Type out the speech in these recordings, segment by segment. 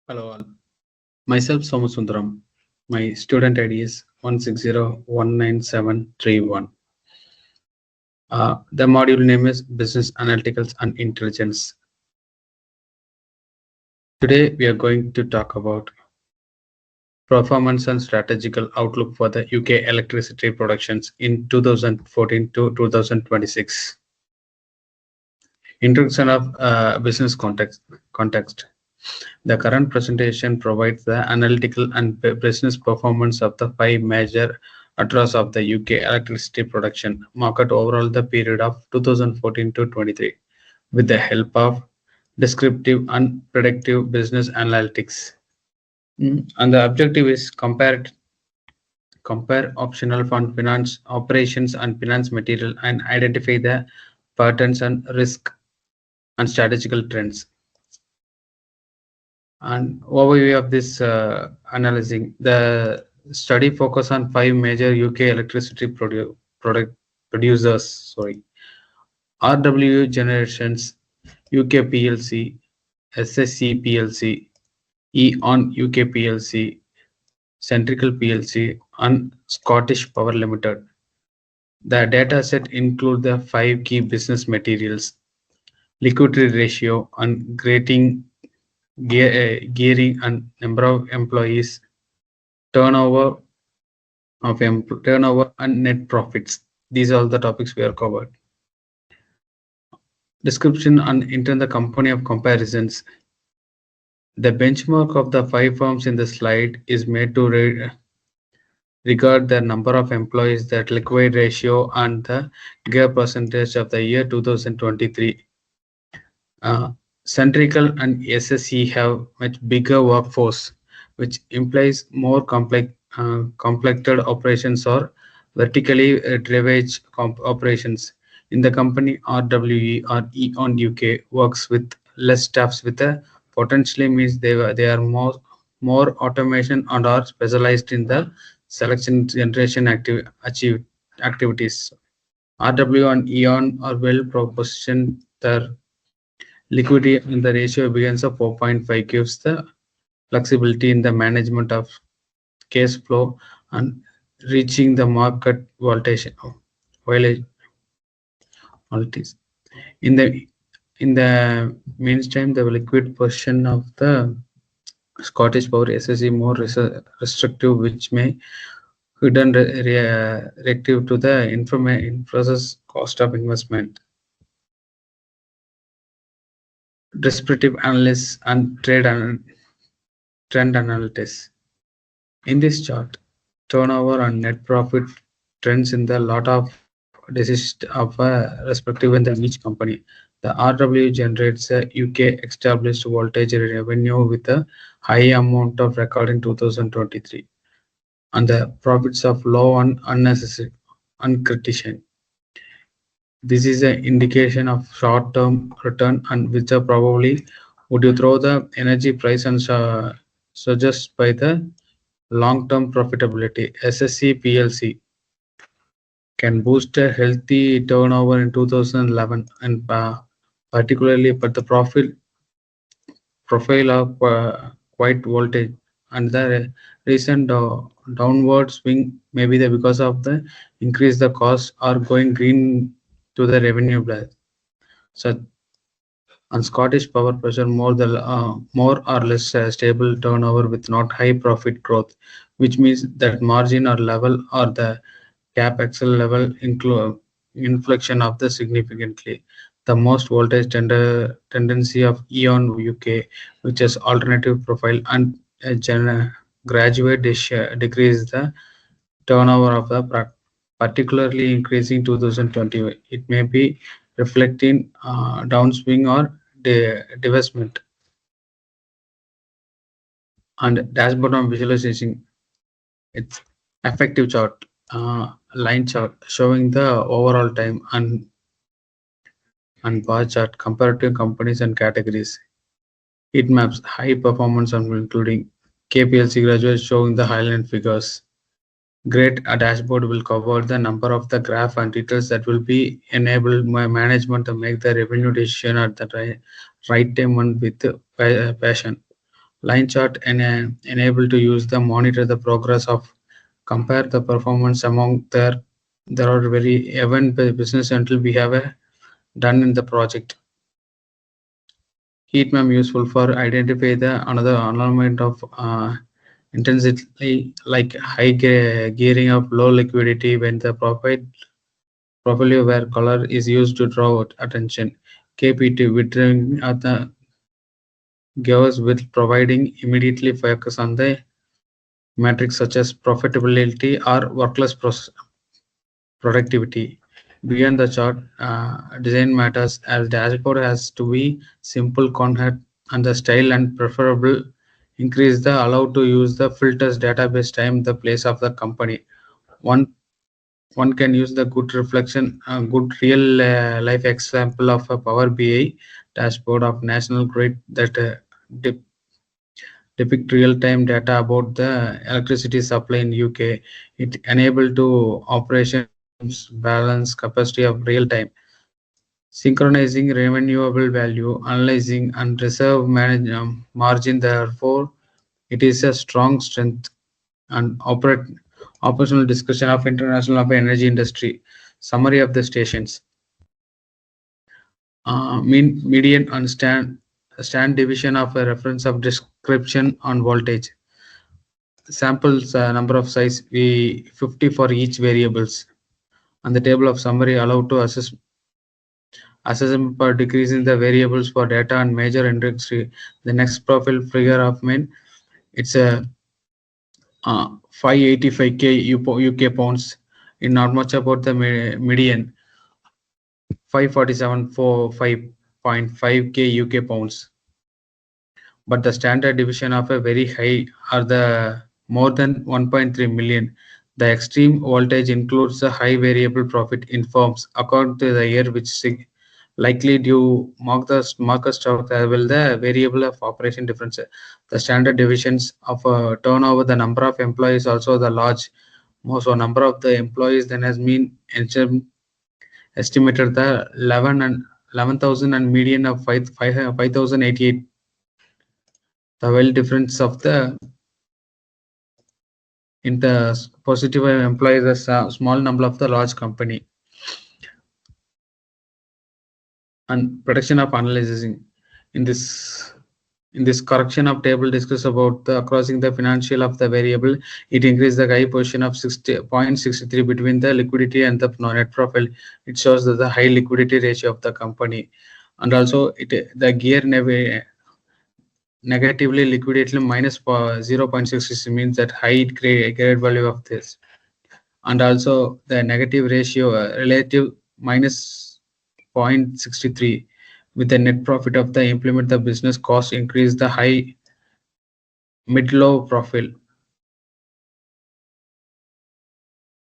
Hello all. Myself Sommu. My student ID is 160197131. The module name is Business Analyticals and Intelligence. Today we are going to talk about performance and strategical outlook for the UK electricity productions in 2014 to 2026. Introduction of business context. The current presentation provides the analytical and business performance of the five major actors of the UK electricity production market overall the period of 2014 to 23 with the help of descriptive and predictive business analytics. And the objective is compare optional fund finance operations and finance material and identify the patterns and risk and strategical trends. And overview of this analyzing the study focus on five major UK electricity product producers. Sorry, RW Generations, UK PLC, SSC PLC, E.ON UK PLC, Centrical PLC, and Scottish Power Limited. The data set include the five key business materials: liquidity ratio and gearing and number of employees, turnover turnover and net profits. These are all the topics we are covered. Description and enter the company of comparisons. The benchmark of the five firms in the slide is made to regard the number of employees, that liquid ratio, and the gear percentage of the year 2023. Centrical and SSE have much bigger workforce, which implies more complected operations or vertically driven operations. In the company, RWE or E.ON UK works with less staffs with a potentially means they are more automation and are specialized in the selection generation activities. RW and E.ON are well propositioned. Their liquidity in the ratio begins at 4.5 gives the flexibility in the management of cash flow and reaching the market volatilities. In the meantime, the liquid portion of the Scottish Power SSE more restrictive, which may hidden reactive to the process cost of investment. Descriptive analysis and trend analysis. In this chart, turnover and net profit trends in the lot of decisions of respective in the each company. The RW generates a UK established voltage revenue with a high amount of record in 2023, and the profits of low and unnecessary uncritical. This is an indication of short-term return and which are probably would you throw the energy price and suggest by the long-term profitability. SSC PLC can boost a healthy turnover in 2011 and particularly but the profile of quite voltage and the recent downward swing maybe the because of the increase the costs are going green to the revenue base. So and Scottish Power pressure more or less stable turnover with not high profit growth, which means that margin or level or the capex level inflection of the significantly. The most voltage tendency of E.ON UK, which has alternative profile and a graduate decrease the turnover of the particularly increasing 2020. It may be reflecting downswing or divestment. And dashboard on visualization, it's effective chart, line chart showing the overall time and bar chart comparative companies and categories. Heat maps high performance and including KPLC graduates showing the highlight figures. Great, a dashboard will cover the number of the graph and details that will be enabled my management to make the revenue decision at the right time and with passion. Line chart enable to use the monitor the progress of compare the performance among there are very event business until we have a done in the project. Heat map useful for identify the another alignment of intensity like high gearing of low liquidity when the portfolio where color is used to draw attention. KPT withdrawing at the gives with providing immediately focus on the metrics such as profitability or workless productivity. Beyond the chart, design matters as dashboard has to be simple, content, and the style and preferable. Increase the allowed to use the filters database time the place of the company. One one can use the good reflection, good real life example of a Power BI dashboard of national grid that dep- depict real-time data about the electricity supply in UK. It enable to operations balance capacity of real-time, synchronizing renewable value, analyzing and reserve margin. Therefore, it is a strong strength and operational discussion of international of energy industry. Summary of the stations. Median and stand division of a reference of description on voltage. Samples number of size we 50 for each variables. And the table of summary allowed to assessment per decreasing the variables for data and major industry. The next profile figure of mean it's a 585k UK pounds. In not much about the median 547 for 5.5k UK pounds. But the standard deviation of a very high are the more than 1.3 million. The extreme voltage includes the high variable profit in firms according to the year which likely due market stock will the variable of operation difference. The standard divisions of turnover, the number of employees also the large. Most or number of the employees then has been estimated the 11,000 and median of 5,088. The well difference of the in the positive implies a small number of the large company and protection of analyzing in this correction of table discuss about the crossing the financial of the variable. It increased the high position of 60.63 between the liquidity and the net profile. It shows that the high liquidity ratio of the company, and also the gear negatively liquidated minus 0.66 means that high grade value of this, and also the negative ratio relative minus 0.63 with the net profit of the implement the business cost increase the high mid low profile,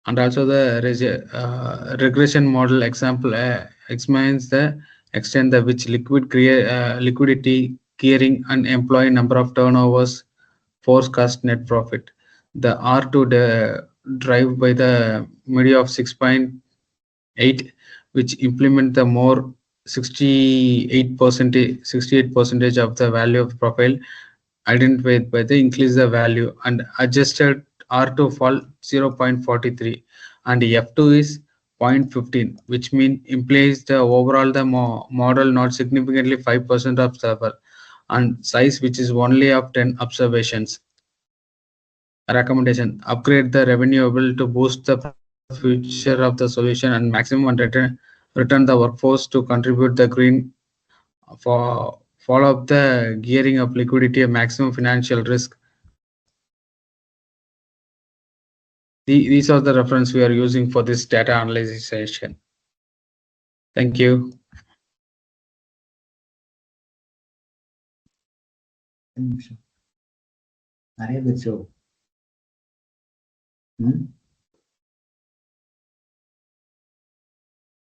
and also the regression model example examines the extent the which liquidity gearing and employee number of turnovers forecast net profit. The R2 drive by the media of 6.8 which implement the more 68 percentage of the value of profile identified by the increase the value and adjusted R2 fall 0.43 and F2 is 0.15 which mean implies the overall the model not significantly 5% of server and size which is only of 10 observations. Recommendation upgrade the revenue able to boost the future of the solution and maximum and return the workforce to contribute the green for follow up the gearing of liquidity and maximum financial risk. These are the reference we are using for this data analysis session. Thank you. நிறைய பேர் show.